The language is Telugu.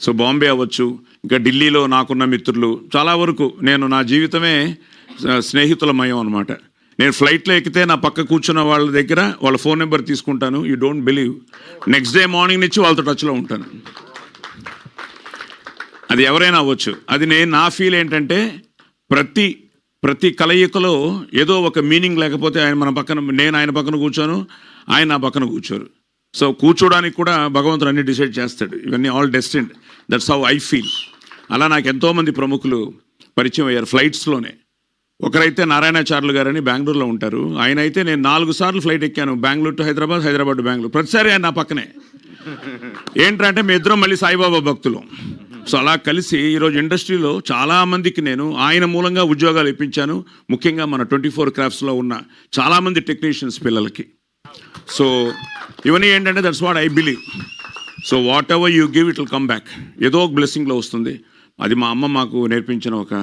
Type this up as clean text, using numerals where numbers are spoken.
సో బాంబే అవ్వచ్చు, ఇంకా ఢిల్లీలో నాకున్న మిత్రులు చాలా వరకు నేను నా జీవితమే స్నేహితులమయం అనమాట. నేను ఫ్లైట్లో ఎక్కితే నా పక్క కూర్చున్న వాళ్ళ దగ్గర వాళ్ళ ఫోన్ నెంబర్ తీసుకుంటాను. You don't believe, next day morning నుంచి వాళ్ళతో టచ్లో ఉంటాను. అది ఎవరైనా అవ్వచ్చు. అది నా ఫీల్ ఏంటంటే ప్రతి కలయికలో ఏదో ఒక మీనింగ్ లేకపోతే నేను ఆయన పక్కన కూర్చోను, ఆయన నా పక్కన కూర్చోరు. సో కూర్చోడానికి కూడా భగవంతుడు అన్ని డిసైడ్ చేస్తాడు. ఇవన్నీ all destined. That's how I feel. అలా నాకు ఎంతోమంది ప్రముఖులు పరిచయం అయ్యారు ఫ్లైట్స్లోనే. ఒకరైతే నారాయణాచార్యులు గారని బెంగళూరులో ఉంటారు. ఆయన అయితే నేను 4 సార్లు ఫ్లైట్ ఎక్కాను, బెంగళూరు టు హైదరాబాద్, హైదరాబాద్ టు బెంగళూరు. ప్రతిసారి ఆయన నా పక్కనే. ఏంటంటే మీ ఇద్దరం మళ్ళీ సాయిబాబా భక్తులు. సో అలా కలిసి ఈరోజు ఇండస్ట్రీలో చాలామందికి నేను ఆయన మూలంగా ఉద్యోగాలు ఇప్పించాను. ముఖ్యంగా మన 24 క్రాఫ్ట్స్లో ఉన్న చాలామంది టెక్నీషియన్స్ పిల్లలకి. సో ఇవన్నీ ఏంటంటే that's what I believe. So what ever you give it will come back. ఏదో ఒక బ్లెస్సింగ్లో వస్తుంది. అది మా అమ్మ మాకు నేర్పించిన ఒక